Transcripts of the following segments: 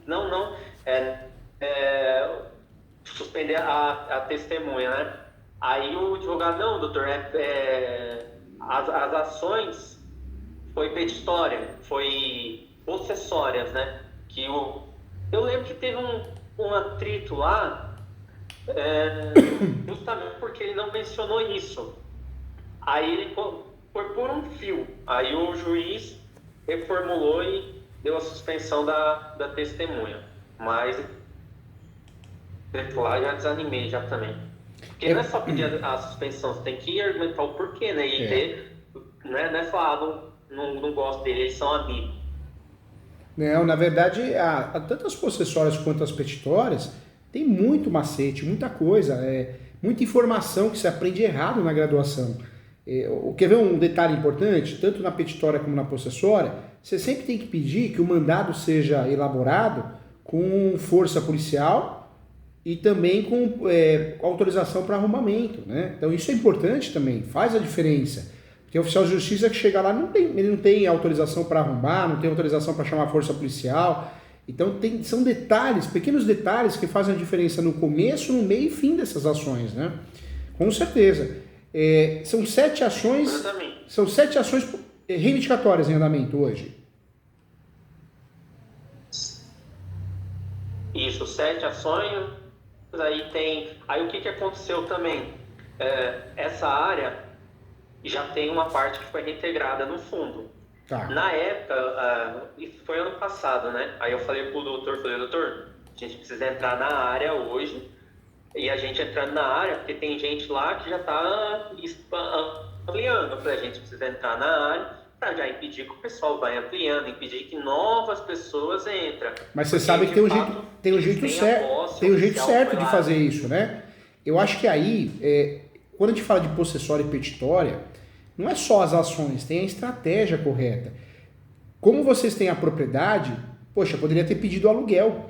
não, suspender a testemunha, né? Aí o advogado, não, doutor, as ações foi petitória, foi possessórias, né? Eu lembro que teve um atrito lá, justamente porque ele não mencionou isso. Aí ele foi por um fio. Aí o juiz reformulou e deu a suspensão da testemunha. Mas lá já desanimei já também. Porque não é só pedir a suspensão, você tem que argumentar o porquê, né? E ter, né? Não é falar, não gosto dele, eles são amigos. Não, na verdade, tanto as possessórias quanto as petitórias tem muito macete, muita coisa, muita informação que se aprende errado na graduação. Quer ver um detalhe importante? Tanto na petitória como na possessória, você sempre tem que pedir que o mandado seja elaborado com força policial e também com autorização para arrombamento, né? Então isso é importante também, faz a diferença. Porque o oficial de justiça que chega lá, ele não tem autorização para arrombar, não tem autorização para chamar a força policial. Então são detalhes, pequenos detalhes que fazem a diferença no começo, no meio e fim dessas ações, né? Com certeza. São 7 ações. Exatamente. São 7 ações reivindicatórias em andamento hoje. Isso, 7 ações. Aí o que aconteceu também? Essa área já tem uma parte que foi reintegrada no fundo. Tá. Na época, isso foi ano passado, né? Aí eu falei pro doutor, doutor, a gente precisa entrar na área hoje. E a gente entrando na área, porque tem gente lá que já está ampliando. Eu falei, a gente precisa entrar na área para já impedir que o pessoal vá ampliando, impedir que novas pessoas entrem. Mas você sabe que tem um jeito certo de fazer isso, né? Eu acho que aí, quando a gente fala de possessória e petitória, não é só as ações, tem a estratégia correta. Como vocês têm a propriedade, poxa, poderia ter pedido aluguel,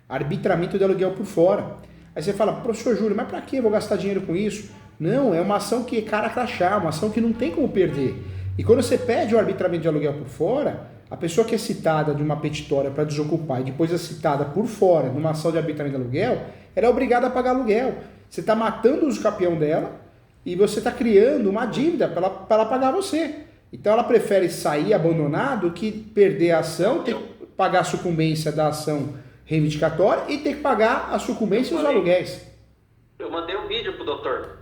arbitramento de aluguel por fora. Aí você fala, professor Júlio, mas para que eu vou gastar dinheiro com isso? Não, é uma ação que é cara crachá, uma ação que não tem como perder. E quando você pede o arbitramento de aluguel por fora, a pessoa que é citada de uma petitória para desocupar e depois é citada por fora numa ação de arbitramento de aluguel, ela é obrigada a pagar aluguel. Você está matando o usucapião dela e você está criando uma dívida para ela pagar você. Então ela prefere sair abandonado que perder a ação, ter que pagar a sucumbência da ação reivindicatória e ter que pagar a sucumbência e os aluguéis. Eu mandei um vídeo pro doutor.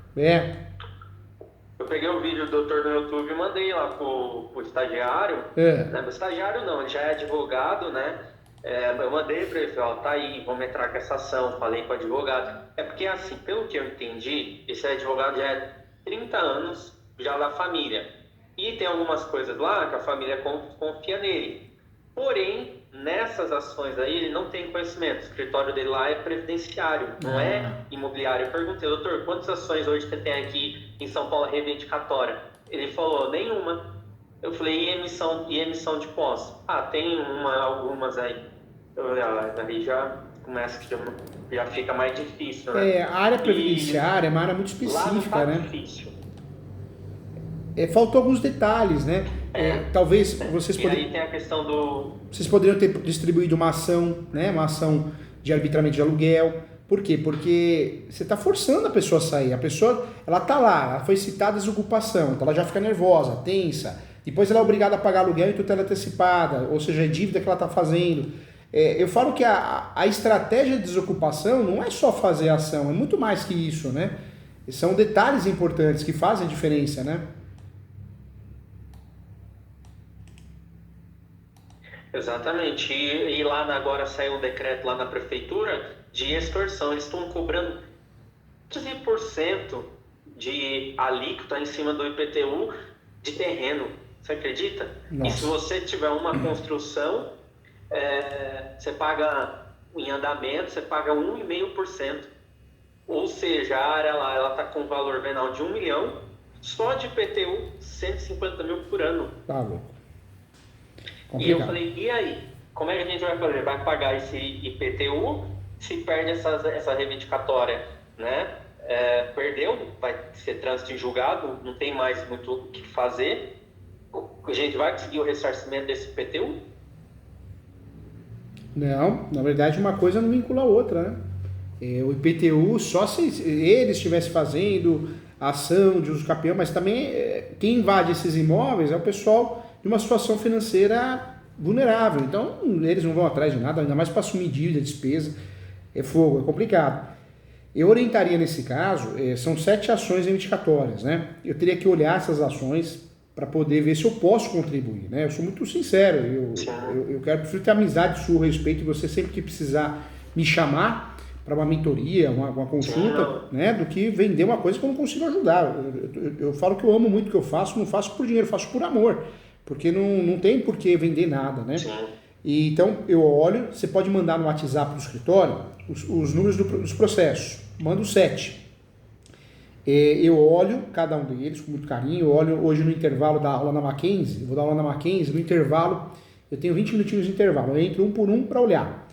Eu peguei o vídeo do doutor no YouTube e mandei lá pro estagiário. O estagiário não, ele já é advogado, né? Eu mandei para ele, falei, tá aí, vamos entrar com essa ação. Falei com o advogado. É porque, assim, pelo que eu entendi, esse advogado já é 30 anos já da família. E tem algumas coisas lá que a família confia nele. Porém, nessas ações aí, ele não tem conhecimento. O escritório dele lá é previdenciário, não é imobiliário. Eu perguntei, doutor, quantas ações hoje você tem aqui em São Paulo reivindicatória? Ele falou, nenhuma. Eu falei, e emissão de posse? Tem algumas aí. Aí já começa que já fica mais difícil, né? A área previdenciária é uma área muito específica, né? Difícil. Faltou alguns detalhes, né? Talvez vocês aí tem a questão do... Vocês poderiam ter distribuído uma ação, né? Uma ação de arbitramento de aluguel. Por quê? Porque você está forçando a pessoa a sair. A pessoa, ela está lá, ela foi citada a desocupação, então ela já fica nervosa, tensa. Depois ela é obrigada a pagar aluguel em tutela antecipada, ou seja, é dívida que ela está fazendo. Eu falo que a estratégia de desocupação não é só fazer a ação, é muito mais que isso, né? São detalhes importantes que fazem a diferença, né? Exatamente. E lá agora saiu um decreto lá na prefeitura de extorsão. Eles estão cobrando 15% de alíquota em cima do IPTU de terreno. Você acredita? Nossa. E se você tiver uma construção, você paga em andamento, você paga 1,5%. Ou seja, a área lá ela está com valor venal de 1 milhão, só de IPTU 150 mil por ano. Tá louco. E eu falei, e aí? Como é que a gente vai fazer? Vai pagar esse IPTU se perde essa reivindicatória, né? Perdeu, vai ser trânsito em julgado, não tem mais muito o que fazer. A gente vai conseguir o ressarcimento desse IPTU? Não, na verdade uma coisa não vincula a outra, né? O IPTU, só se eles estivessem fazendo a ação de uso capião, mas também quem invade esses imóveis é o pessoal de uma situação financeira vulnerável. Então, eles não vão atrás de nada, ainda mais para assumir dívida, despesa. É fogo, é complicado. Eu orientaria nesse caso, são 7 ações reivindicatórias, né? Eu teria que olhar essas ações para poder ver se eu posso contribuir, né? Eu sou muito sincero, eu prefiro ter amizade sua, respeito, e você sempre que precisar me chamar para uma mentoria, uma consulta, né, do que vender uma coisa que eu não consigo ajudar. Eu falo que eu amo muito o que eu faço, não faço por dinheiro, faço por amor, porque não tem por que vender nada, né? E, então eu olho, você pode mandar no WhatsApp do escritório os números dos processos, mando 7. Eu olho cada um deles com muito carinho, eu olho hoje no intervalo da aula na Mackenzie, eu vou dar aula na Mackenzie, no intervalo, eu tenho 20 minutinhos de intervalo, eu entro um por um para olhar.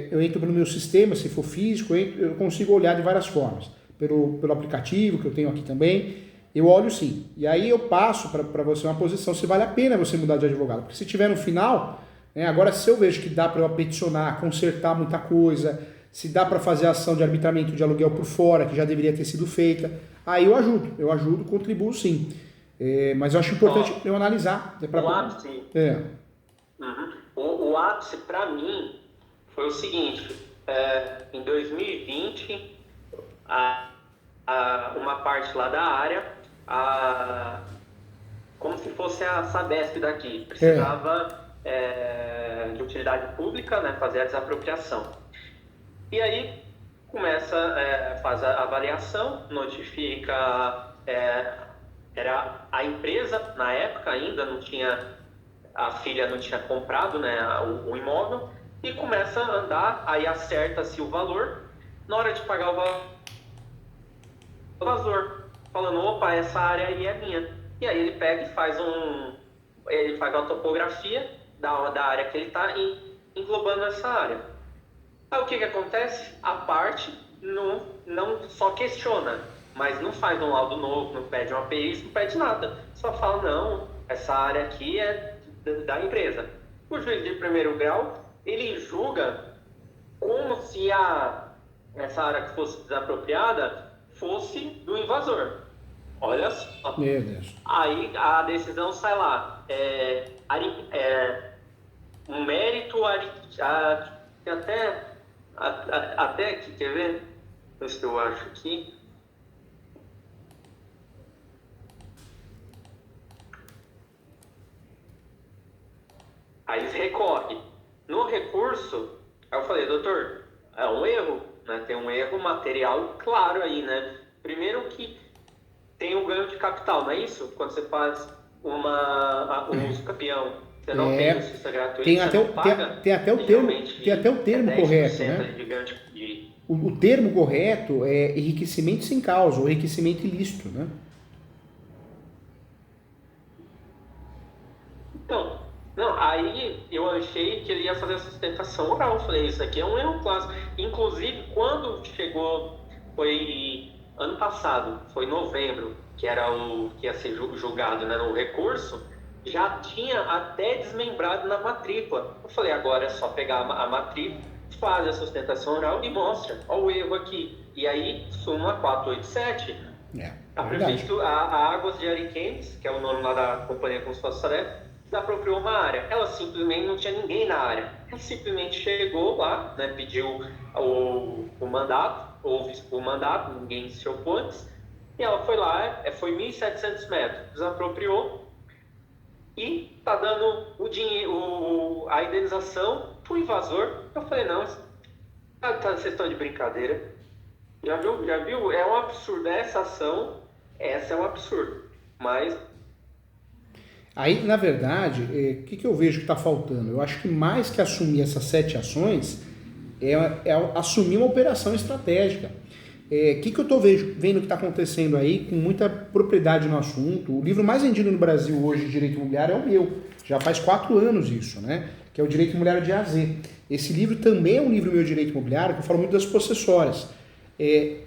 Eu entro no meu sistema, se for físico, eu consigo olhar de várias formas. Pelo aplicativo que eu tenho aqui também, eu olho sim. E aí eu passo para você uma posição, se vale a pena você mudar de advogado. Porque se tiver no final, né, agora se eu vejo que dá para eu peticionar, consertar muita coisa, se dá para fazer ação de arbitramento de aluguel por fora, que já deveria ter sido feita, aí eu ajudo, contribuo sim. Mas eu acho importante eu analisar. O ápice, o ápice para mim, foi o seguinte, em 2020, uma parte lá da área, como se fosse a Sabesp daqui, precisava de utilidade pública, né, fazer a desapropriação. E aí faz a avaliação, notifica, era a empresa, na época ainda a filha não tinha comprado, né, o imóvel, e começa a andar, aí acerta-se o valor, na hora de pagar o valor, falando, opa, essa área aí é minha. E aí ele pega e faz uma topografia da área que ele está englobando essa área. Aí o que acontece? A parte não só questiona, mas não faz um laudo novo, não pede uma perícia, não pede nada. Só fala, não, essa área aqui é da empresa. O juiz de primeiro grau, ele julga como se essa área que fosse desapropriada fosse do invasor. Olha só. Meu Deus. Aí a decisão sai lá. Um mérito, tem até aqui, quer ver? Deixa eu ver se eu acho aqui. Aí eles recorrem. No recurso, aí eu falei, doutor, é um erro, né? Tem um erro material claro aí, né? Primeiro que tem o ganho de capital, não é isso? Quando você faz um uso capião, você não tem justiça gratuita, tem até o termo correto, né? O termo correto é enriquecimento sem causa, ou enriquecimento ilícito, né? Então, aí eu achei que ele ia fazer a sustentação oral. Eu falei, isso aqui é um erro clássico. Inclusive, quando chegou, foi ano passado, foi em novembro, que era que ia ser julgado, né, no recurso, já tinha até desmembrado na matrícula. Eu falei, agora é só pegar a matrícula, faz a sustentação oral e mostra, olha o erro aqui. E aí, súmula 487, a Águas de Ariquemes, que é o nome lá da Companhia Construção Saré, desapropriou uma área. Ela simplesmente não tinha ninguém na área. Ela simplesmente chegou lá, né, pediu o mandato, houve o mandato, ninguém se opôs, e ela foi lá, foi 1.700 metros, desapropriou e tá dando o dinheiro, a indenização pro invasor. Eu falei, não, vocês estão de brincadeira. Já viu? É um absurdo. Essa é um absurdo. Mas aí, na verdade, o que eu vejo que está faltando? Eu acho que mais que assumir essas 7 ações, é assumir uma operação estratégica. O que eu estou vendo que está acontecendo aí com muita propriedade no assunto? O livro mais vendido no Brasil hoje de direito imobiliário é o meu. Já faz 4 anos isso, né? Que é o Direito Imobiliário de A a Z. Esse livro também é um livro meu de direito imobiliário, que eu falo muito das possessórias.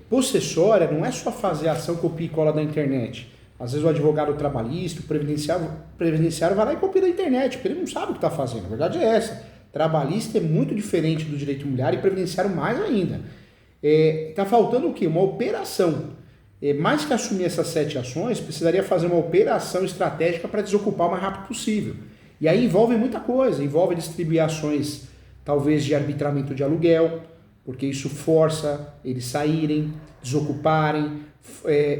Possessória não é só fazer ação copia e cola da internet. Às vezes o advogado trabalhista, o previdenciário vai lá e copia da internet, porque ele não sabe o que está fazendo. A verdade é essa. trabalhista é muito diferente do direito imobiliário e previdenciário mais ainda. Está faltando o quê? Uma operação. Mais que assumir essas 7 ações, precisaria fazer uma operação estratégica para desocupar o mais rápido possível. E aí envolve muita coisa, envolve distribuir ações talvez de arbitramento de aluguel, porque isso força eles saírem, desocuparem,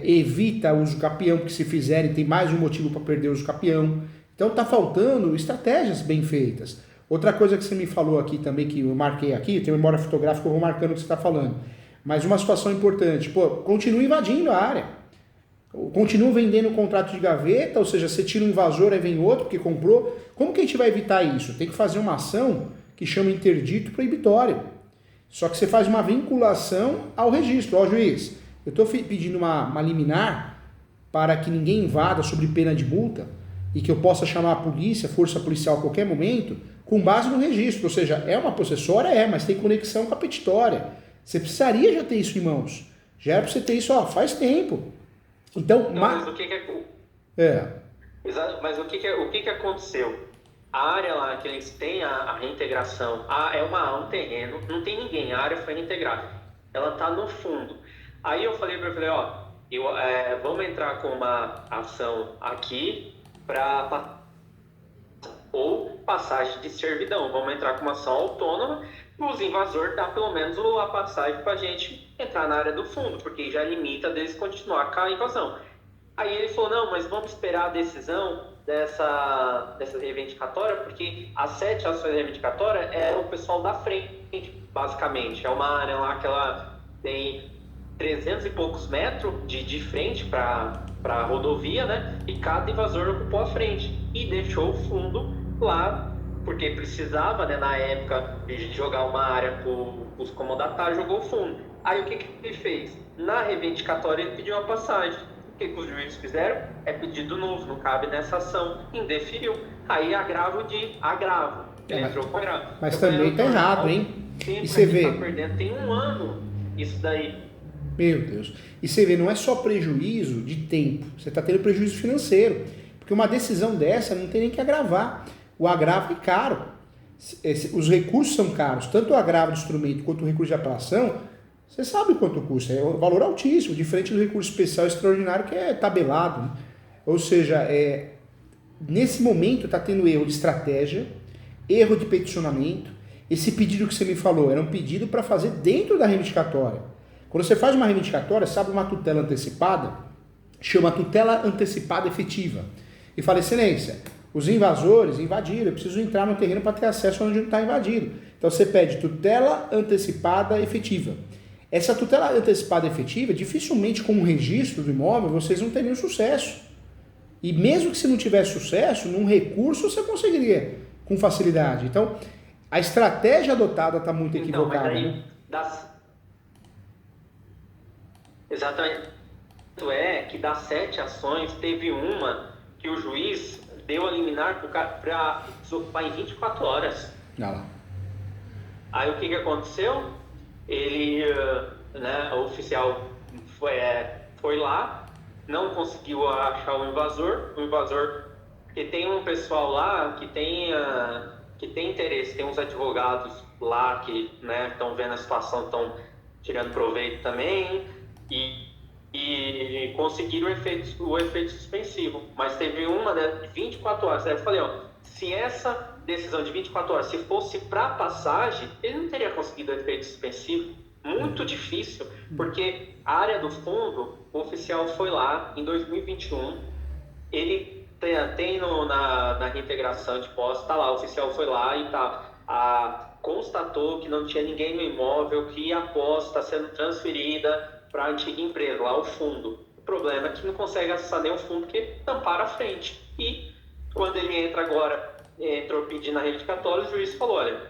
evita o uso capião, porque se fizerem tem mais um motivo para perder o uso capião. Então está faltando estratégias bem feitas. Outra coisa que você me falou aqui também, que eu marquei aqui, tem memória fotográfica, eu vou marcando o que você está falando. Mas uma situação importante, continua invadindo a área. Continua vendendo um contrato de gaveta, ou seja, você tira um invasor, aí vem outro porque comprou. Como que a gente vai evitar isso? Tem que fazer uma ação que chama interdito proibitório. Só que você faz uma vinculação ao registro. Ó, juiz, eu estou pedindo uma liminar para que ninguém invada sob pena de multa e que eu possa chamar a polícia, força policial a qualquer momento, com base no registro. Ou seja, é uma possessória? mas tem conexão com a petitória. Você precisaria já ter isso em mãos. Já era para você ter isso faz tempo. Então, mas o que Mas o que aconteceu? A área lá que eles têm a reintegração, é um terreno, não tem ninguém, a área foi reintegrada. Ela está no fundo. Aí eu falei para ele, vamos entrar com uma ação aqui ou passagem de servidão. Vamos entrar com uma ação autônoma, os invasores dá pelo menos a passagem para a gente entrar na área do fundo, porque já limita deles continuar com a invasão. Aí ele falou, não, mas vamos esperar a decisão dessa reivindicatória, porque as 7 ações reivindicatórias é o pessoal da frente, basicamente. É uma área lá que ela tem 300 e poucos metros de frente para a rodovia, né? E cada invasor ocupou a frente e deixou o fundo lá, porque precisava, né, na época, de jogar uma área para os comodatários, jogou o fundo. Aí o que ele fez? Na reivindicatória ele pediu uma passagem. O que os juízes fizeram? É pedido novo, não cabe nessa ação, indeferiu. Aí agravo de agravo. Ele entrou com agravo. Mas também está errado, hein? E você vê. Tá perdendo, tem um ano isso daí. Meu Deus. E você vê, não é só prejuízo de tempo, você está tendo prejuízo financeiro. Porque uma decisão dessa não tem nem que agravar. O agravo é caro. Os recursos são caros, tanto o agravo de instrumento quanto o recurso de apelação. Você sabe quanto custa, é um valor altíssimo, diferente do recurso especial extraordinário que é tabelado. Né? Ou seja, nesse momento está tendo erro de estratégia, erro de peticionamento. Esse pedido que você me falou era um pedido para fazer dentro da reivindicatória. Quando você faz uma reivindicatória, sabe uma tutela antecipada? Chama tutela antecipada efetiva. E fala, excelência, os invasores invadiram, eu preciso entrar no terreno para ter acesso onde não está invadido. Então você pede tutela antecipada efetiva. Essa tutela antecipada efetiva, dificilmente com o registro do imóvel, vocês não teriam sucesso. E mesmo que você não tivesse sucesso, num recurso você conseguiria com facilidade. Então, a estratégia adotada está muito equivocada. Mas aí, né? Exatamente. É que das 7 ações, teve uma que o juiz deu a liminar para desocupar em 24 horas. Lá. Aí o que aconteceu? Ele, o oficial foi lá, não conseguiu achar o invasor, porque tem um pessoal lá que tem interesse, tem uns advogados lá que estão vendo a situação, estão tirando proveito também, e conseguiram o efeito suspensivo, mas teve uma de 24 horas, aí eu falei, se essa decisão de 24 horas, se fosse para passagem, ele não teria conseguido o efeito suspensivo. Muito difícil, porque a área do fundo, o oficial foi lá em 2021, ele tem na reintegração de posse, está lá, o oficial foi lá e constatou que não tinha ninguém no imóvel, que a posse está sendo transferida para a antiga empresa, lá o fundo. O problema é que não consegue acessar nem o fundo, porque tamparam a frente. E quando ele entrou pedindo a reivindicatória, o juiz falou, olha,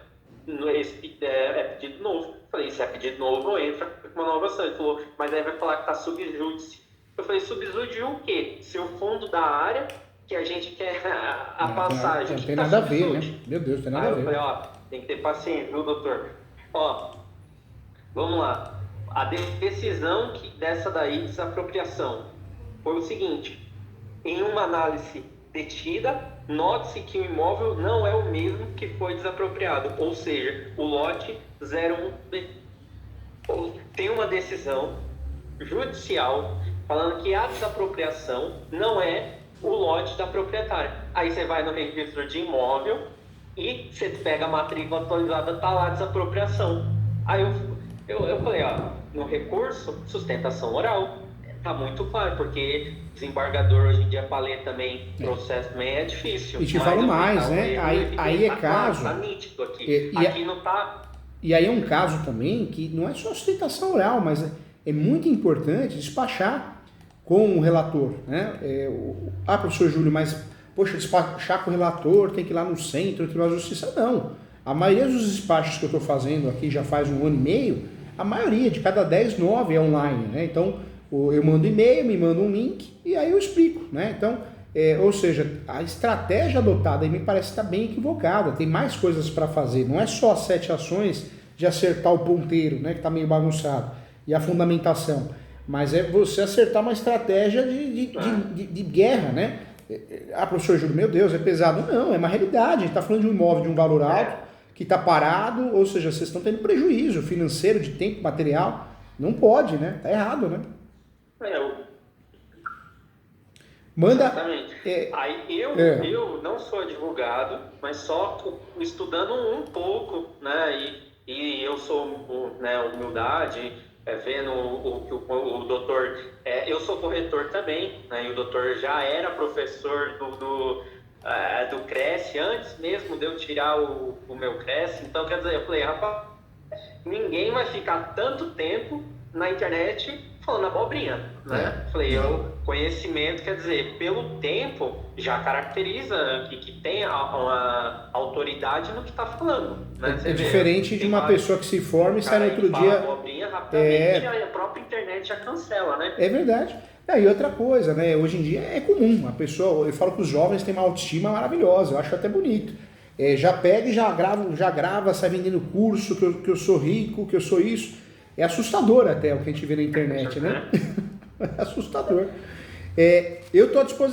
esse é pedido novo. Eu falei, se é pedido novo, entra com uma nova ação. Ele falou, mas aí vai falar que está subjúdice. Eu falei, subjúdice o quê? Se o fundo da área, que a gente quer a passagem... Não tem nada a ver, né? Meu Deus, tem nada a ver. Aí eu falei, tem que ter paciência, viu, doutor? Vamos lá. A decisão dessa daí, desapropriação, foi o seguinte, em uma análise detida, note-se que o imóvel não é o mesmo que foi desapropriado, ou seja, o lote 01B. Tem uma decisão judicial falando que a desapropriação não é o lote da proprietária. Aí você vai no registro de imóvel e você pega a matrícula atualizada, tá lá desapropriação. Aí eu falei, ó, no recurso, sustentação oral, tá muito claro, porque desembargador hoje em dia para ler também, processo também é difícil. E te falo mais, né? Aí é caso... Tá nítido aqui. Aqui não tá... E aí é um caso também que não é só sustentação oral, mas é muito importante despachar com o relator, né? Professor Júlio, mas, poxa, despachar com o relator, tem que ir lá no centro, Tribunal de Justiça. Não. A maioria dos despachos que eu estou fazendo aqui já faz 1 ano e meio, a maioria, de cada 10, 9 é online, né? Então, eu mando e-mail, me manda um link e aí eu explico, né? Então, ou seja, a estratégia adotada aí me parece estar bem equivocada, tem mais coisas para fazer, não é só as 7 ações de acertar o ponteiro, né, que está meio bagunçado, e a fundamentação, mas é você acertar uma estratégia de guerra, né? Professor Júlio, meu Deus, é pesado. Não, é uma realidade, a gente está falando de um imóvel de um valor alto, que está parado, ou seja, vocês estão tendo prejuízo financeiro, de tempo, material, não pode, né? Tá errado, né? Manda. Exatamente. Aí eu não sou advogado, mas só estudando um pouco, né? E eu sou, né, humildade, vendo o doutor. Eu sou corretor também, né? E o doutor já era professor do CRES antes mesmo de eu tirar o meu CRES. Então, quer dizer, eu falei, rapaz, ninguém vai ficar tanto tempo na internet falando abobrinha, né? Falei, conhecimento, quer dizer, pelo tempo, já caracteriza que tem uma autoridade no que está falando, né? É diferente de uma pessoa que se forma e sai no outro dia... abobrinha rapidamente, a própria internet já cancela, né? É verdade. E outra coisa, né? Hoje em dia é comum, a pessoa, eu falo que os jovens têm uma autoestima maravilhosa, eu acho até bonito. Já pega e já grava, sai vendendo curso, que eu sou rico, que eu sou isso. É assustador até o que a gente vê na internet, né? É assustador. Eu estou à disposição.